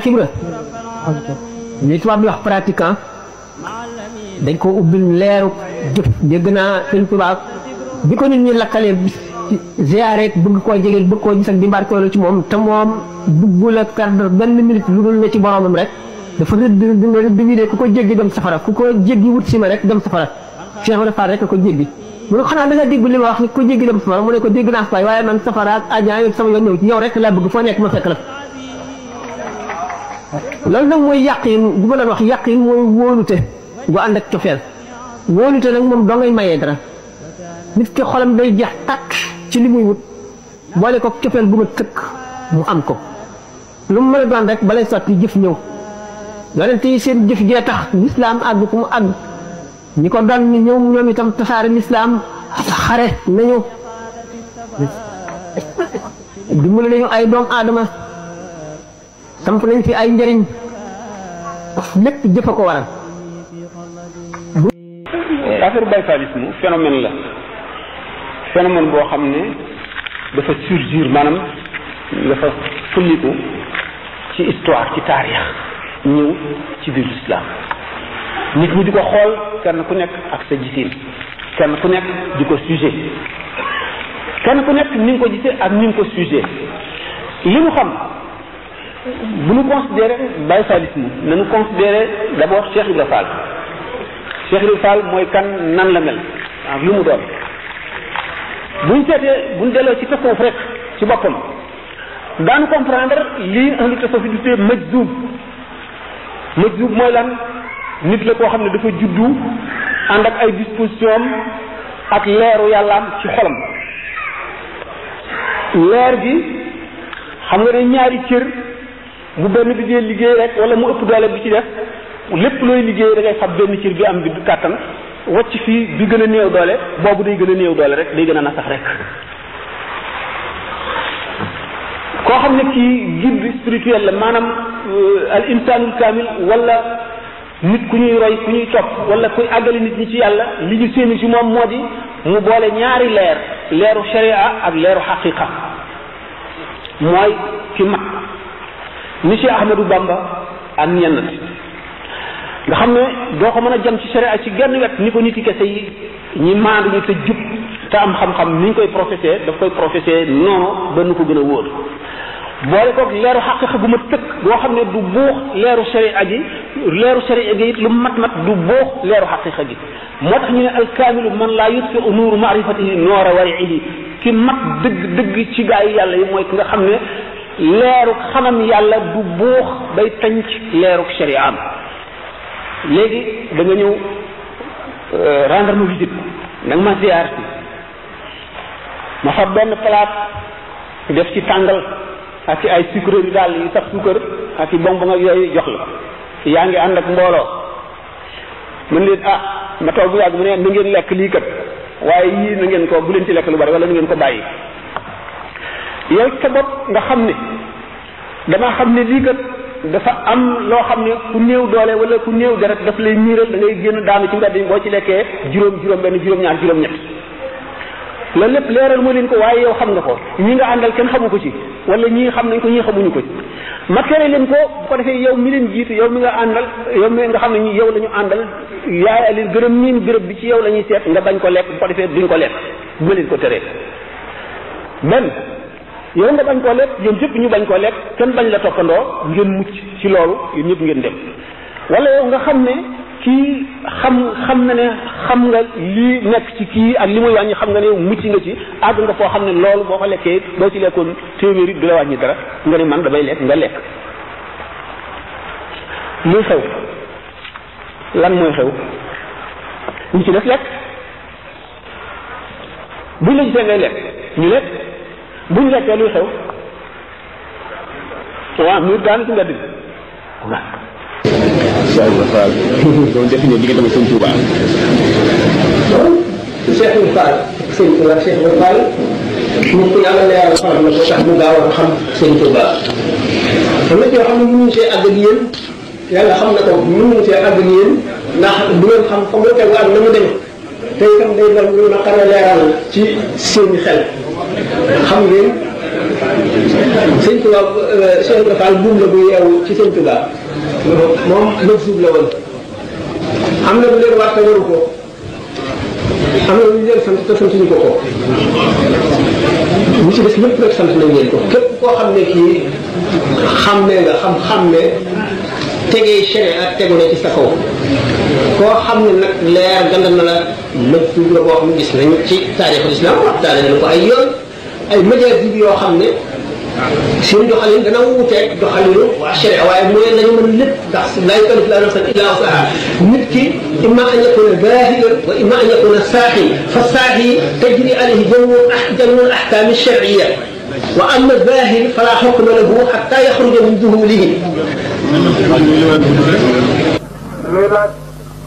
Cheikh Ibra li tubaab bi wax pratiquant dañ ko ubbil leeru jëf dégg naa sëñ tubaab bi ko nit ñi lakkalee ziyaare bëgg koo jege bëgg koo gis ak di mbarkeelu ci moom te moom buggul a perdre benn minute lu dul ne ci boromam rek dafa rëdd wi ne ku ko jéggi dem safara ku ko jéggi wut si ma rek dem safara Cheikh Ibra Fall rek ko jéggi mu ne ko xanaa da nga dégg li ma wax ni ku ko jéggi dem safara mu ne ko dégg naa fay waaye man safara ak àjjana yooyu sama yoon ñëw ci yow rek laa bëgg foo nekk ma fekk la loolu nag mooy yàqin bu ma doon wax yàqin mooy wóolute gu ànd ak cofeel wóolute nag moom doo ngay mayee dara nit ki xolam day jeex tàkk ci li muy wut boole ko cofeel bu ma tëkk mu am ko lu mu mën a doon rek balay sotti jëf ñëw yonente yi seen jëf jee tax lislaam àgg ku mu àgg ñi ko doon ni ñëw ñoom itam tasaare lislaam xare nañu dimbali nañu ay doom aadama samp nañ fi ay njëriñ lépp jëf a ko waral. affaire bayfalisme phénomène la phénomène boo xam ne dafa surgir maanaam dafa fulliku ci histoire ci taarix ñëw ci biir l'islam nit ñi di ko xool kenn ku nekk ak sa gisin kenn ku nekk di ko sujet kenn ku nekk ni nga ko gisee ak ni nga ko sujet li mu xam bu ñu considéré bayfalisme nañu considéré d'abord Cheikh Ibra Fall Cheikh Ibra Fall mooy kan nan la mel ak lu mu doon buñ seetee buñ delloo ci tasawuf rek ci boppam daanu comprendre lii ahlu tasawuf di tuddee majzub mooy lan nit la koo xam ne dafa juddu ànd ak ay disposition ak leeru yàllaam ci xolam leer gi xam nga ne ñaari cër bu benn bi dee liggéey rek wala mu ëpp doole bi ci def lépp looy liggéey da ngay fab benn cër bi am bi kàttan wacc fii bi gën a néew doole boobu day gën a néew doole rek day gën a nasax rek koo xam ne kii guide spirituel la maanaam al insanul kamil wala nit ku ñuy roy ku ñuy topp wala kuy àggali nit ñi ci yàlla li ñu séenu ci moom moo di mu boole ñaari leeru sharia ak leeru xaqiqa mooy ki mat ni Cheikh Ahmadou Bamba ak ñenn nga xam ne doo ko mën a jëm ci sharia ci genn wet ni ko nit yi kese yi ñi maandu ñu te jub te am xam-xam ni ñu koy professé daf koy professé noonu ba nu ko gën a wóor boole koog leeru xaqiqa bu ma tëkk boo xam ne du buux leeru sharia gi it lu mat du buux leeru xaqiqa gi moo tax ñu ne alkaamilu man laa yutfiu nuuru maarifatihi noora wariihi ki mat dëgg ci gaa yi yàlla yi mooy ki nga xam ne leeru xamam yàlla du buux bay tànc leeru sharia am léegi da nga ñëw rendre ma visite nag ma ziar si ma fa benn plate def ci tàngal ak ci ay sucre yu daal yu sax suukar ak ci bonbon ak yooyu jox la yaa ngi ànd ak mbooloo mën leen ma toog bu yàgg mu ne na ngeen lekk lii kat waaye yii na ngeen ko bu leen ci lekk lu bari wala na ngeen ko bàyyi yow sa bopp nga xam ne damaa xam ne lii kat dafa am loo xam ne ku néew doole wala ku néew deret daf lay miiral da ngay génn daanu ci mbedd yi boo ci lekkee juróom benn juróom-ñaar juróom-ñett loolu lépp leeral moo leen ko waaye yow xam nga ko ñi nga àndal kenn xamu ko ci wala ñii xam nañ ko ñii xamuñu ko ci ma tere leen ko bu ko defee yow mi leen jiitu yow mi nga àndal yow mi nga xam ne ñi yow la ñu àndal yaay leen gërëm miin béréb bi ci yow la ñuy seet nga bañ ko lekk bu ko defee duñ ko lekk bu ma leen ko teree benn yow nga bañ koo lekk yéen ñëpp ñu bañ koo lekk kenn bañ la toppandoo ngeen mucc ci loolu yéen ñëpp ngeen dem wala yow nga xam ne kii xam na ne xam nga lii nekk ci kii ak li muy wàññi xam nga ne mucc nga ci àgg nga foo xam ne loolu boo ko lekkee boo ci lekkoon téeméeri du la wàññi dara nga ne man damay lekk nga lekk luy xew lan mooy xew ñu ci def lekk buñ la gisee ngay lekk ñu lekk buñ lekkee luy xew waaw muy daan ci mbedd bi waaw Cheikh Ibra Fall doon définir diggante ak Sëñ Touba. Cheikh Ibra Fall Sëñ Touba Cheikh Ibra Fall nit ku yàlla leeral xolam la ko tax mu gaaw a xam Sëñ Touba am na ci yoo xam ne mënuñu see àgg ak yéen yàlla xam na ko mënuñu see àgg ak yéen ndax du ngeen xam fa mu tegu ak na mu demee te itam day doon lu naqare leeral ci seeni xel xam ngeen sëñ Tuba Cheikh Ibrahima Fall buum la bu yeewu ci sëñ Tuba moom nëb suuf la woon am na lu leen war te waru ko am na lu ñu leen sant te santuñu ko ko ñu ci des ñëpp rek sant nañ leen ko képp koo xam ne kii xam ne nga xam ne tegee sharia tegu na ci sa kaw koo xam ne nag leer gandal na la nëb suuf la boo xam ne gis nañu ci taarixul islam waxtaane nañu ko ay yoon ay majaas bi yoo xam ne seen doxalin dana wuuteeg doxalinu sharia waaye mooy lañu mën lépp ndax laa yukallifu llaahu nafsan illaa wus'ahaa nit ki imma an yakuna zaahidan wa imma an yakuna saahi fa saahi tajri alayhi jamii'u al-ahkaam ash-shar'iyya wa amma zaahir falaa hukma lahu hattaa yaxruja min duhuulihi. léegi laaj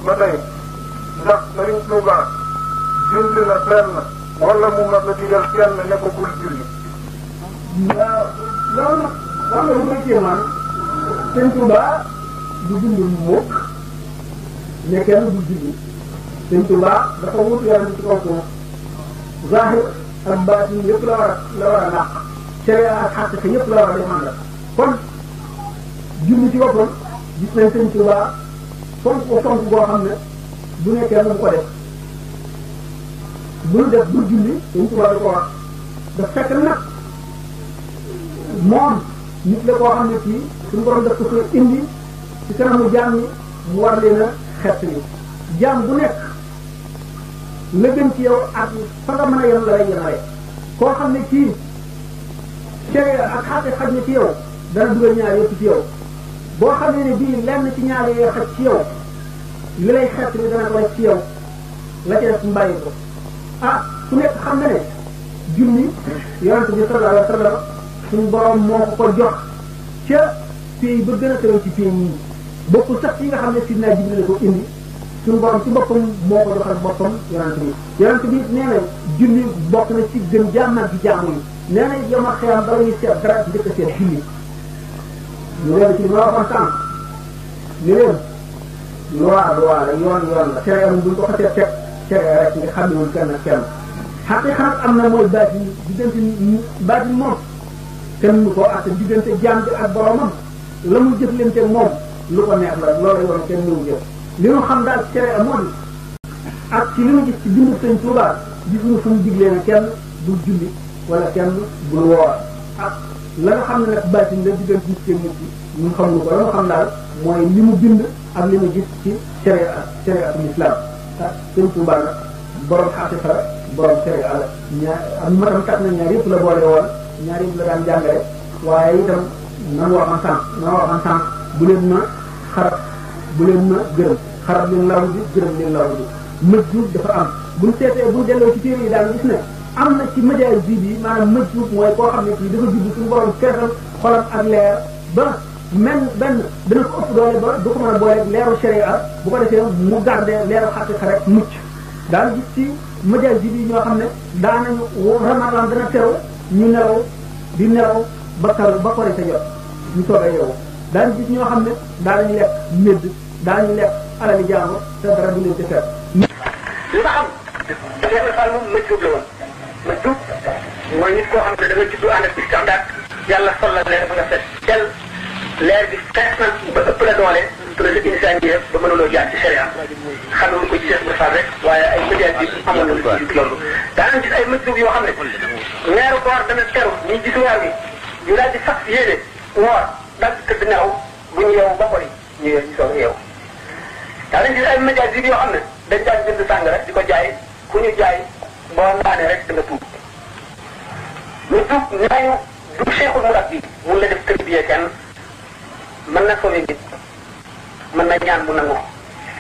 ba tey ndax Sëriñ Tuuba julli na fenn wala mu mën a digal kenn ne ko bul julli. waaw loolu nag wax nga lu koy kéemaan Sëriñ Tuuba du julli mukk ne kenn du julli Sëriñ Tuuba dafa wut yàlla ci kaw suuf zahir ak baatin yëpp la war a dàq sharia ak xaqiqa yëpp la war a défendre kon julli ci boppam gis nañ Sëriñ Tuuba fonk ko fonk boo xam ne bu nekkee mu ko def bul def bul julli Sëriñ Tuuba du ko wax daf fekk nag moom nit la koo xam ne kii suñu borom daf ko fa indi ci kanamu jaam ñi mu war leen a xett yi jaam bu nekk la gën ci yow ak fa nga mën a yem la lay yemale koo xam ne kii sharia ak xaaqi xaj na ci yow dana dugal ñaar yëpp ci yow boo xam ne bii lenn ci ñaar yooyu xaj ci yow li lay xett ni dana ko def ci yow la ca def mbàyyi ko ah ku nekk xam na ne julli yonente bi sallallahu alayhi wa sallam suñu borom moo ko ko jox ca pays ba gën a tëral ci pays yi bokkul sax yi nga xam ne Sidna Jibril la ko indi suñu borom ci boppam moo ko joxal boppam yonente bi nee na julli bokk na ci gën jàmmaat gi jaamu yi nee na yow ma xeyam bala ñuy seet dara njëkk a seet julli ñu leen ci li ma waxoon sànq ñu leen loi la yoon la tere am buñ ko xasee teg tere rek nga xam ne woon kenn kenn xaqiqa nag am na mooy baatin diggante baatin moom kenn mu ko ak diggante jaam bi ak boromam la mu jëflante moom lu ko neex la loolu yoon kenn mënu jëf li ñu xam daal cere amoon ak ci li ñu gis ci bindu Sëñ Tuubaa gis ñu fu mu diglee ne kenn bul julli wala kenn bul woor ak la nga xam ne nag baatin la diggante nit ki nit ki ñun xam ñu ko la nga xam daal mooy li mu bind ak li mu gis ci shariatul islam ah Sëñ Tuubaa nag borom xaqiqa borom sharia la ñaar ak matam kat na ñaar yëpp la boole woon ñaar yëpp la daan jàngale waaye itam nan waxoon sànq bu leen ma xarab bu leen ma gërëm xarab leen law bi gërëm leen law bi mëjjuub dafa am buñ seetee buñ delloo ci téere yi daan gis ne am na ci majaal bi maanaam mëjjuub mooy koo xam ne kii dafa judd suñu borom feesal xolam ak leer ba benn dana ko ëpp doole ba du ko mën a boole leeru sharia bu ko defee mu garde leeru xaqiqa rek mucc daal gis ci majaal bi ñoo xam ne daanañu ramadan dana teew ñu nelaw di nelaw ba kori sa jot ñu soog a yeewu daañu gis ñoo xam ne daanañu lekk médd daañu lekk alali jàmbur te dara du leen ci fekk. li nga xam Cheikh Fall moom majjub la woon majjub mooy nit koo xam ne da nga juddu ànd ak standard yàlla sol la leer ba nga fet tel leer bi fees na ba ëpp la doole te la insaan yi ba mënuloo jaar ci sharia xamewuñ ko ci Cheikh Fall rek waaye ay médias bi amoon na lu ci loolu daanañ gis ay majjub yoo xam ne weeru koor dana teru ñu gis weer bi ñu daal di fas yéene woor daal di tëdd nelaw bu ñu yeewu ba koy ñu soog a yeewu daanañ gis ay médias bi yoo xam ne dañ daan jënd sàng rek di ko jaay ku ñu jaay boo naanee rek da nga tuub lu tuub ñaañu du cheikhul murabbi mun la def tërbiye kenn mën na sauver nit mën na ñaan bu nangu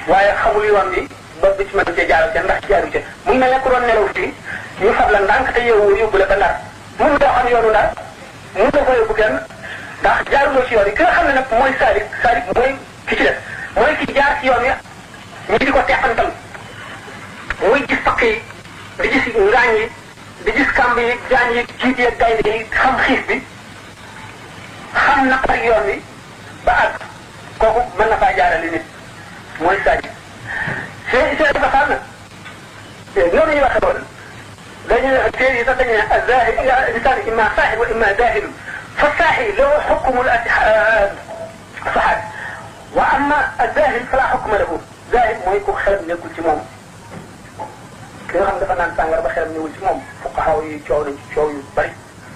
waaye xamul yoon bi ba bis mën cee jaaral ca ndax jaaru ca mu mel ne ku doon nelaw fii ñu fab la ndànk te yeewu yóbbu la ba ndar mun doo xam yoonu ndar mun nga ko yóbbu kenn ndax jaaruloo ci yoon yi ki nga xam ne nag mooy saalik mooy ki ci def mooy ki jaar ci yoon yi ñu di ko teqantal muy gis fakk yi di gis ngaañ yi di gis kàmb yi jaan yi jiit yi gaynde yi xam xiif bi xam naqar yoon wi ba àgg kooku mën na faa jaarale nit mooy saalik see dafa xam na noonu ñu waxe woon dañu téere yi sax dañu ne azahid insaan imma saahid wa imma zahid fa saahid lahu hukmu saxaat wa amma azahid fala hukma lahu zahid mooy ku xelam nekkul ci moom ki nga xam dafa naan sàngara ba xelam newul ci moom fuqahaa yi coow nañ ci coow yu bari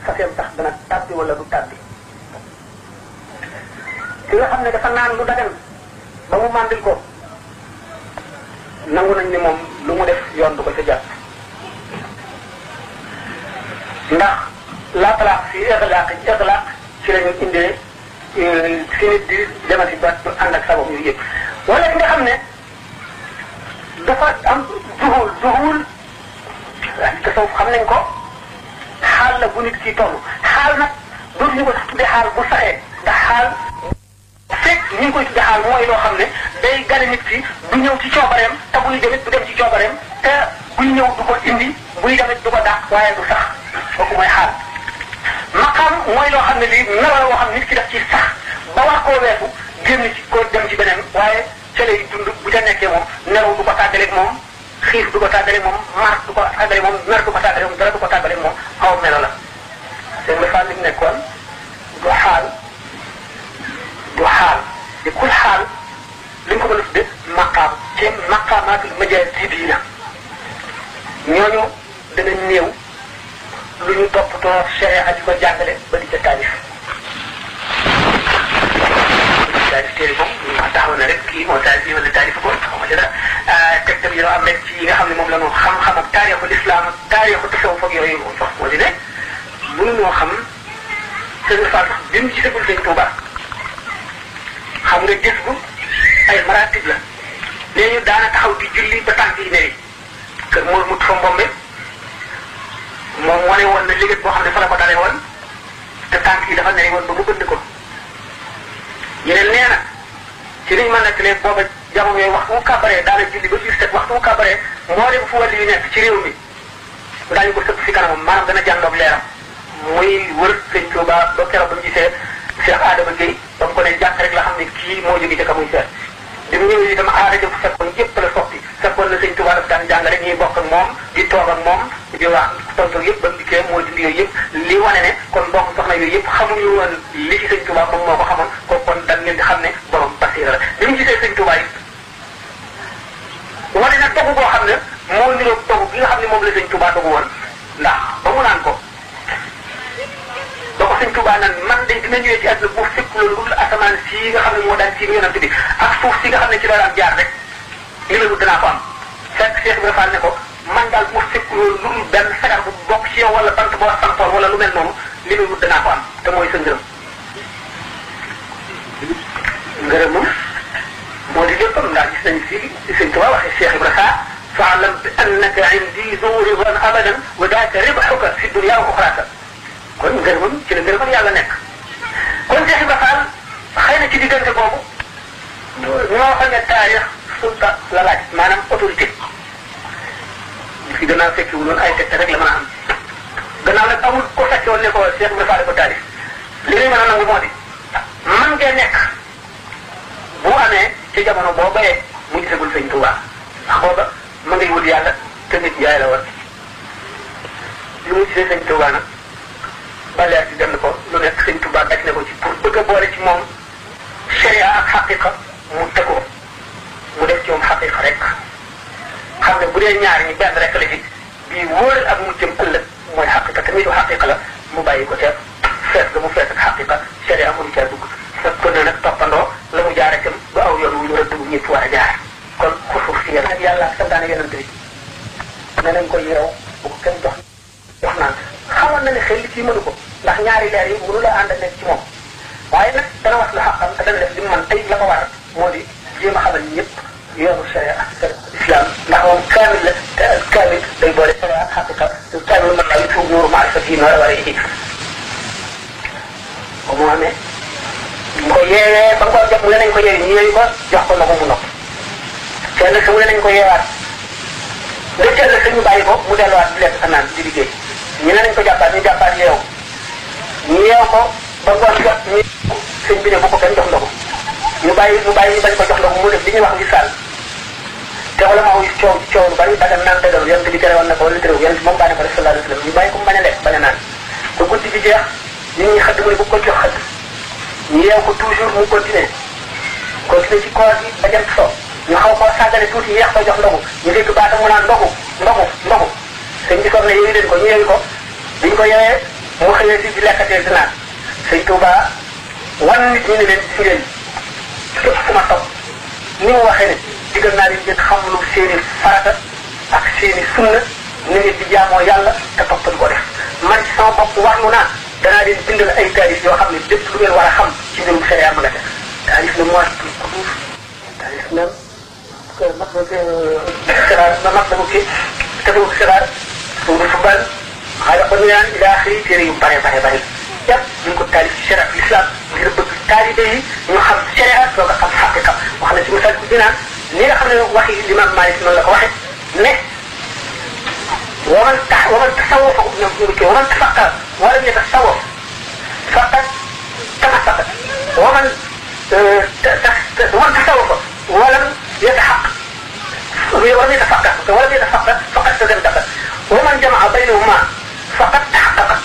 faseem tax dana tàbbi wala du tàbbi ki nga xam ne dafa naan lu dagan ba mu màndil ko nangu nañ ni moom lu mu def yoon du ko ca jàpp ndax la talaq fi itlaq ci la ñu indee fi nit di demati ba ànd ak sabab yooyu yëpp wala ki nga xam ne dafa am duhul tasawuf xam nañ ko xaal la bu nit ki toll xaal nag dootuñu ko sax tuddee xaal bu saxee ndax xaal fekk ñu ngi koy tuddee xaal mooy loo xam ne day gane nit ki du ñëw ci coobareem te buy demit du dem ci coobareem te buy ñëw du ko indi buy demit du ko dàq waaye du sax kooku mooy xaal maqaam mooy loo xam ne lii melo la woo xam nit ki daf ci sax ba war koo weesu génn ci ko dem ci beneen waaye ca lay dund bu ca nekkee moom nelaw du ko tàggaleeg moom xiif du ko tàggaleeg moom mar du ko tàggaleeg moom mer du ko tàggaleeg moom dara du ko tàggaleeg moom aw melo la seen nga li mu nekkoon du xaal di kul xaal li nga ko mën a tudde maqaam ci maqaamaatul majaazibina ñooñu dana néew lu ñu toppatoo sharia di ko jàngale ba di ca taalif téere moom ma taxaw na rek kii moo taalif yi wala taalif ko xaw ma ci dara tegtal yi am rek ci yi nga xam ne moom la ñu xam-xam ak taarixu lislaam ak taarixu tasawuf ak yooyu moom sax moo di ne mënuñoo xam sëñ Fall sax bi mu gisagul sëñ Tuuba xam nga gis gu ay maratib la léegi daana taxaw di julli ba tànk yi newi kër moom mut fa mbombe moom wane woon na liggéey boo xam ne fa la ko dalee woon te tànk yi dafa newi woon ba mu bënd ko yeneen nee na ci liñ mën nekk ne booba jamono yooyu waxtu mu kàbbaree daana julli ba ci set waxtu mu kàbbaree moo dem fu wàllu yu nekk ci réew mi daañu ko sëpp si kanamam maanaam dana jàndoog leeram muy wër sëñ Tuuba ba keroog ba mu gisee Cheikh Adama Gueye ba mu ko ne jàkk rek la xam ne kii moo jóge ca ka muy seet bi mu ñëwee itam aada jëf fekkoon yëpp la soppi fekkoon na sëñ Tuuba daf daan jàngale ñuy bokk ak moom di toog ak moom di wax tontu yëpp ba mu dikkee moo dindi yooyu yëpp li wane ne kon bokk soxna yooyu yëpp xamuñu woon li ci sëñ Tuuba moom moo ko xamoon ko kon dañ leen di xam ne borom basiira la bi mu gisee sëñ Tuuba yi wane na dogu boo xam ne moo niroog dogu bi nga xam ne moom la sëñ Tuuba dogu woon ndax ba mu naan ko ba ko sëñ Tuuba naan man de dina ñëwee ci àdduna bu fekk loolu lu asamaan sii nga xam ne moo daan sii yonent bi ak suuf si nga xam ne ci la daan jaar rek li la wut danaa ko am fekk Cheikh Ibrahima Fall ne ko man daal bu fekk loolu lu benn sagar bu bokk ci yow wala bant boo sampool wala lu mel noonu li la wut danaa ko am te mooy sa ngërëm ngërëmam moo di léppam ndax gis nañu fii ci sëñ Tuuba waxee Cheikh Ibrahima fa'lam bi annaka indi zu ridan abadan wa daaka ribhuka fi dunya wa uxraaka kon ngërëmam ci la ngërëmam yàlla nekk kon Cheikh Ibrahima Fall xëy na ci diggante boobu ñoo xam ne taarix sulta la laaj maanaam autorité fi gannaaw fekki wu loon ay tegte rek la mën a am gannaaw nag amul ko fekke woon ne ko Cheikh Ibrahima Fall ko taarix li ngay mën a nangu moo di man ngeen nekk bu amee ci jamono boo bayee mu gisagul sëñ Tuuba ndax booba ma ngay wut yàlla te nit yaay la war li mu gisee sëñ Tuuba nag ba leer di dem ko lu nekk sëñ Tuuba daj na ko ci pour bëgg a boole ci moom sharia ak xaqiqa mu tegoo mu def ci moom xaqiqa rek xam ne bu dee ñaar ñi benn rek la ci bii wóor ak mu jëm ëllëg mooy xaqiqa te nitu xaqiqa la mu bàyyi ko teeb fees ga mu fees ak xaqiqa sharia mënu caa dugg fekk na nag toppandoo la mu jaare cam ba aw yoon wu ñu rëdd bu ñëpp war a jaar kon xusuuf si yéen ak yàlla ak santaane yonent bi ne nañ ko yiraw bu ko kenn jox naan xamoon na ne xel li ci mënu ko ndax ñaari leer yi mënu la ànd ak nekk ci moom waaye nag dana wax la xaqam te dana def li mu man tey la ko war moo di jéem a xamal ñëpp yoonu sharia ak islam ndax moom kaamil la te kaamil day boole sharia ak xaqiqa kaamil mën naa yu tuub nuuru maarifati noora war a yi ba mu amee mu ko yeewee ba nga ko jox mu ne nañ ko yeewi ñu yeewi ko jox ko na ko mu nopp kenn sa mu ne nañ ko yeewaat nga teel sa ñu bàyyi ko mu delluwaat di lekk sa naan di liggéey ñu ne nañ ko jàppaat ñu jàppaat yeew ñu yeew ko ba ngoon jot ñu sëñ bi ne bu ko kenn jox ndogu ñu bañ ko jox ndogu mu def li ñuy wax li sàll te wala maa wuy coow lu bari dagan naan dagal yonent bi tere woon na ko wala tere yonent moom bàyyi ko def sallallahu alayhi wa sallam ñu bàyyi ko mu bañ a lekk bañ a naan ba guddi gi jeex nit ñi xëdd mu ne bu ko jox xëdd ñu yeew ko toujours mu continuer ci koor gi ba jant so ñu xaw koo sàggane tuuti yeex ko jox ndogu ñu dégg baatam mu naan ndogu sëñ bi soog ne yeewi leen ko ñu yeewi ko biñ ko yeewee mu xëyee si di lekkatee di naan sëñ Touba wan nit ñi ne leen si ngeen képp ku ma topp ni mu waxee ne digal naa leen ngeen xam lu seeni farata ak seeni sunna ni ngeen di jaamoo yàlla te toppal ko def man ci sama bopp warlu naa danaa leen bindal ay taarif yoo xam ne lépp lu ngeen war a xam ci mbirum sharia ma nga def taarif na mois kuduuf taarif na mat na kii tafiwu xibaar suudu fubal xaala ko nuyaan ila axiri téere yu bare yëpp ñu ko taalif ci sharia l'islam ngir bëgg taalibe yi ñu xam sharia soo ko xam xaqiqa wax na ci misal ku dinaan li nga xam ne waxi l'imam Malik noonu la ko waxe ne waman tasawafa waman tafaqa walam yatasawaf faqad tamassaka waman tasawafa walam yataxaq walam yatafaqa faqad tazandaqa waman jamaa baynahuma faqad taxaqaqa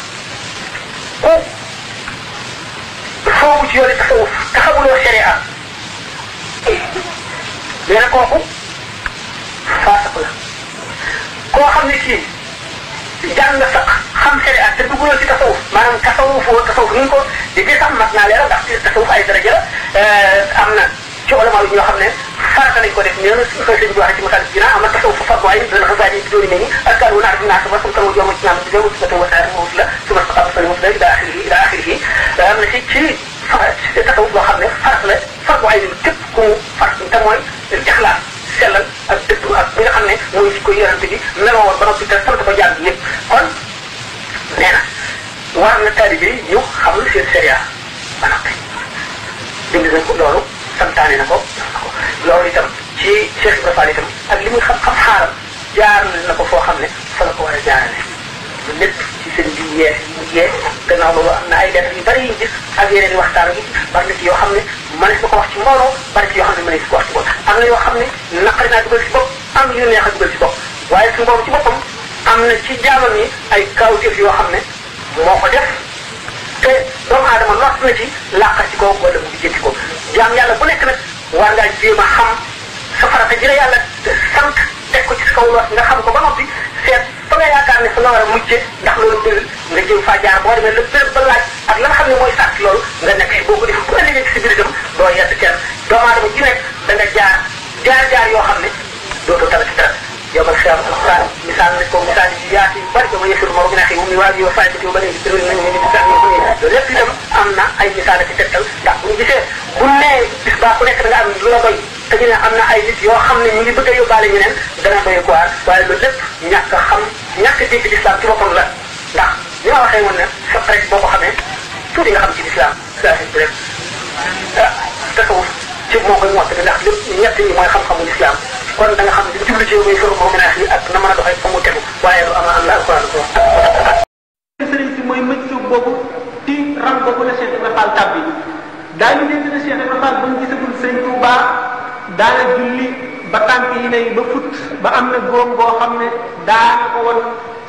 ku foofu ci yooni tasawuf taxawuloo sharia nee na kooku faasaq la koo xam ne kii jàng nga sax xam sharia te dugguloo ci tasawuf maanaam tasawuf ni ñu ko di sax mat naa leeral ndax ci tasawuf ay daraja la am na ci ulama yi ñoo xam ne farata lañ ko def nee na suñu koy sëñ bi waxee ci masal dina am na tasawuf fardu ayn dana xabaar yi dooni mel ni askan wu naar dinaa sama tam jomo ci naam jomo ci taw wasaare mo la suma saxam fa mo la ila akhirih am na ci tasawuf boo xam ne farata la fardu ayn képp ku farata te mooy ixlaas sellal ak dëddu ak bi nga xam ne mooy ci ko yonante bi meloo woon ba noppi te sant ko jàng yëpp kon nee na war na taalibe yi ñu xamul seen sharia ba noppi bind nañ ko loolu santaane na ko loolu itam ci Cheikh Ibrahima Fall itam ak li muy xam xaaram jaar na ko foo xam ne fa la ko war a jaarale lépp ci seen bi yee gannaaw loolu am na ay lettres yu bari yu gis ak yeneen i waxtaan yi bari na ci yoo xam ne mënees na ko wax ci mbooloo bari ci yoo xam ne mënees ko wax ci bopp am na yoo xam ne naqari naa dugal ci bopp am yu neex a dugal ci bopp waaye suñu boobu ci boppam am na ci jaamam yi ay kawteef yoo xam ne moo ko def te doomu aadama lott na ci làqa ci ko wala mu jënti ko jaam yàlla bu nekk nag war ngaa jéem a xam sa farata ji la yàlla sant teg ko ci sa kaw loos nga xam ko ba noppi seet fa nga yaakaar ne fa nga war a mujjee ndax loolu bëri nga jëm faa jaar boo demee la béréb ba laaj ak la nga xam ne mooy sàcc loolu nga nekk boo ko def bu ëllëgee ci si biir itam doo yedd kenn doomu aadama ji nekk da nga jaar yoo xam ne dootoo tala ci dara yow al xiyam alquran misaal nañ ko misaal yi yaatu yu bari ko ma yëfir moo gën a xëy mu waa yow fay ko ba léegi tërul nañ ni misaal yi loolu lépp itam am na ay misaal ci tegtal ndax bu ñu gisee bu nee bis baa ku nekk da nga am lu la doy te ñu ne am na ay nit yoo xam ne ñu ngi bëgg a yóbbaale ñeneen dana doy quoi waaye loolu lépp ñàkk a xam ñàkk a dégg l'islam ci boppam la ndax li ma waxee woon ne sa presse boo ko xamee tuuti nga xam ci l'islam saa si rek tasawuf ci moo koy mottali ndax lépp ñett yi mooy xam-xamu l'islam kon da nga xam ne jublu ci yow muy moo gën a yi ak na mën a doxee fa mu tegu waaye lu am la alquran ko sëriñ si mooy mëcc boobu ci ram boobu la Cheikh Ibrahima Fall tàbbi daañu dégg ne Cheikh Ibrahima Fall ba mu gisagul sëñ Touba daana julli ba tànk yi ne ba fut ba am na góom boo xam ne daana ko woon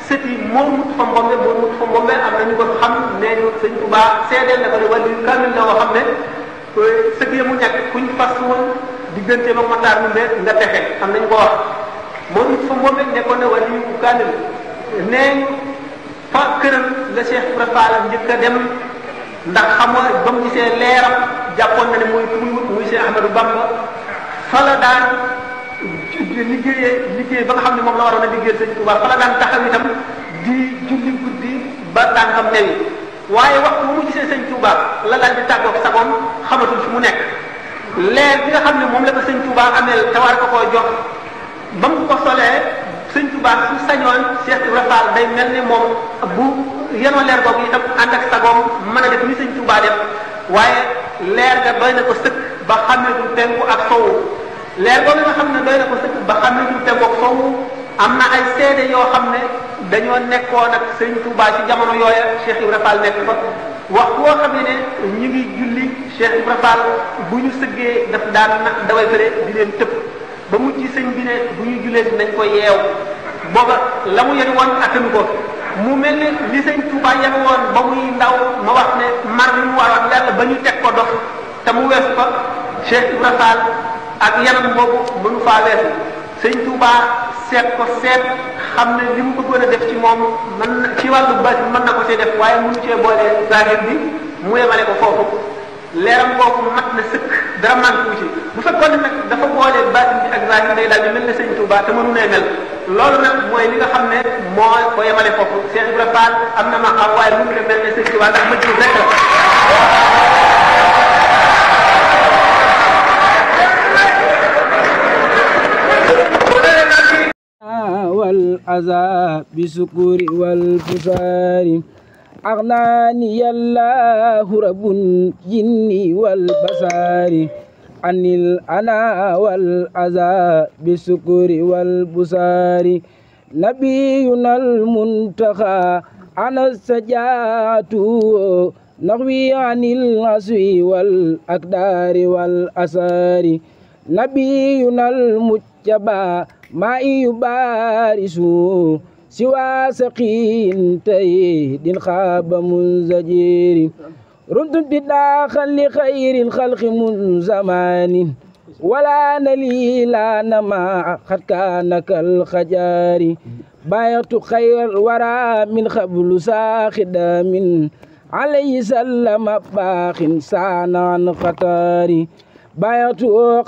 sëti moo mut fa mbombe am na ñu ko xam nee ñu sëñ Touba seedeel na ko ne wàllu kamil la woo xam ne sëg ya mu nekk kuñ fas woon diggante ba Matar Ndumbe nga texe am nañu ko wax moom it fa mbombe nekkoon na wàllu kamil nee fa këram la Cheikh Ibrahima Fall njëkk a dem ndax xamoo ba mu gisee leeram jàppoon na ne mooy muy wut muy Cheikh Ahmadou Bamba fa la daan liggéey ba nga xam ne moom la waroon a liggéeyal Sëñ Tuubaa fa la daan taxaw itam di julli guddi ba tànkam newi waaye waxtu bu mu gisee Sëñ Tuubaa la daal di tàggoog sagoom xamatul fi mu nekk leer bi nga xam ne moom la ko Sëñ Tuubaa ameel te war ko koo jox ba mu ko solee Sëñ Tuubaa su sañoon Cheikh Ibrahima Fall day mel ni moom bu yenoo leer googu itam ànd ak sagoom mën a def ni Sëñ Tuubaa def waaye leer ga doy na ko sëkk ba xàmmeetul penku ak sowu leer googu nga xam ne doy na ko sëkk ba xàmmeetul penku ak sowu am na ay seede yoo xam ne dañoo nekkoon ak Sëñ Tuubaa ci jamono yooya Cheikh Ibrahima Fall nekk fa waxtu woo xam ne ñu ngi julli Cheikh Ibrahima Fall bu ñu sëggee daf daan daway fëre di leen tëb ba mujj sëñ bi ne bu ñu julee nañ ko yeew booba la mu yenu woon attanu ko mu mel ni li sëñ Tuubaa yenu woon ba muy ndaw ma wax ne mar li mu waroon yàlla ba ñu teg ko dox te mu wees ko Cheikh Ibra Fall ak yanam boobu mënu faa weesu sëñ Tuubaa seet ko seet xam ne li mu bëggoon a def ci moom mën na ci wàllu basi mën na ko see def waaye mënu cee boole zahir bi mu yemale ko foofu leeram kooku mat na sëkk dara manqué ci bu fekkoon ne nag dafa boole baatin bi ak zahir day daal di mel ne sëñ Tuubaa te mënu nee mel loolu nag mooy li nga xam ne moo ko yemale foofu Cheikh Ibra Fall am na ma xam waaye mënu la mel ne sëñ Tuubaa ndax ma jiw rek la والعذاب بسكور والفسار أغناني الله رب الجن والبصار عن الأنا والعذاب بسكور والبصار نبينا المنتخى أنا السجاة نغوي عن العصي والأقدار والأسار نبينا المجتبى ما يبارس سوى سقين تيد خاب منزجير رد بداخل لخير الخلق من زمان ولا نلي لا نما قد كان كالخجار بايعت خير الورى من قبل ساخدا من عليه سلم باخ سان عن خطاري بايعت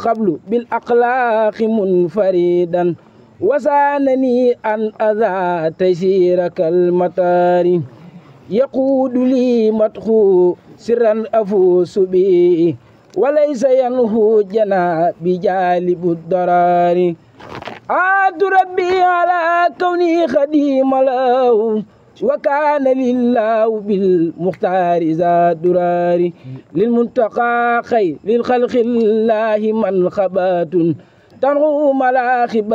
قبل بالأخلاق منفردا وسانني أن أذى تيسيرك المطار يقود لي مدخو سرا أفوس به وليس ينهو جنا بجالب الضرار عاد ربي على كوني خديم له وكان لله بالمختار ذا درار للمنتقى خير للخلق الله منخبات تنغو ملاخب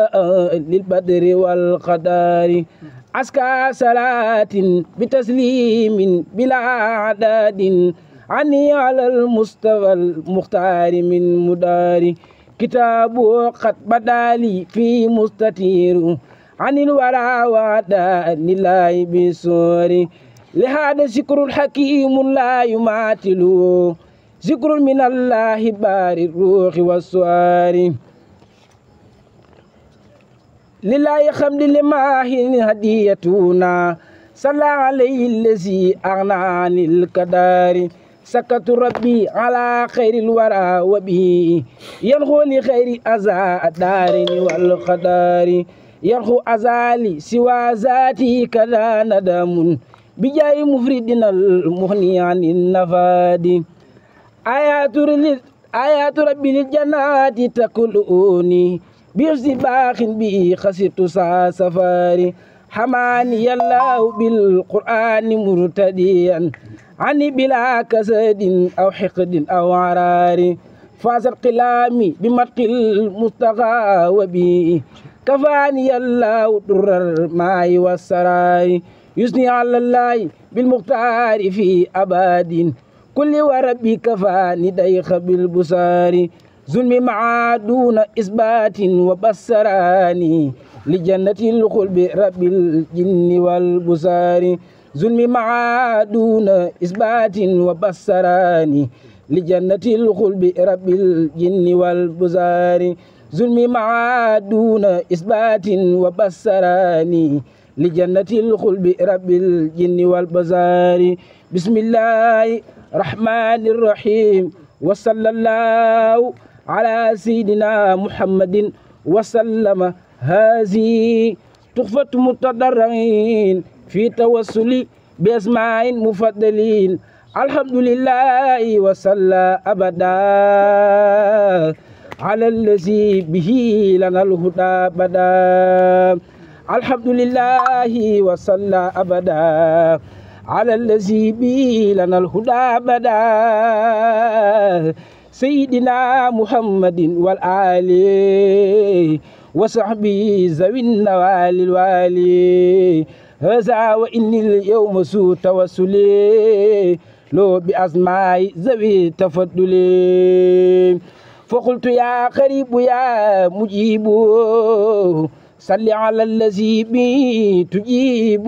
للبدر والقدار أسكى صلاة بتسليم بلا عداد عني على المستوى المختار من مدار كتابه قد بدالي في مستتير عن الورى وعدا لله بسور لهذا ذكر الحكيم لا يماثل ذكر من الله بار الروح والسوار لله خمد لماهن هديتنا صلى عليه الذي أغنى عن الكدار سكت ربي على خير الورى وبه ينخو لخير أزا الدارين والقدار ينخو أزالي سوى ذاتي كذا ندم بجاي مفردنا المغني عن النفاد آيات ربي للجنات تكلؤني بيرسي باخ بي خسرت سفاري حماني الله بالقرآن مرتديا عني بلا كسد أو حقد أو عرار فاز القلام بمدق المستغى وبي كفاني الله در الماء والسراي يثني على الله بالمختار في أباد كل وربي كفاني ديخ بالبصار ظلم مع دون إثبات وبصراني لجنة الخلد رب الجن والبصار ظلم مع دون إثبات وبصراني لجنة الخلد رب الجن والبصار ظلم مع دون إثبات وبصراني لجنة الخلد رب الجن والبصار بسم الله الرحمن الرحيم وصلى الله على سيدنا محمد وسلم هذه تحفة متضرعين في توسل بأسماء مفضلين الحمد لله وصلى أبدا على الذي به لنا الهدى بدا الحمد لله وصلى أبدا على الذي به لنا الهدى بدا سيدنا محمد والآل وصحبه ذوي النوال الوالي هذا وإني اليوم سوء توسلي لو بأسماء ذوي تفضلي فقلت يا قريب يا مجيب صل على الذي بي تجيب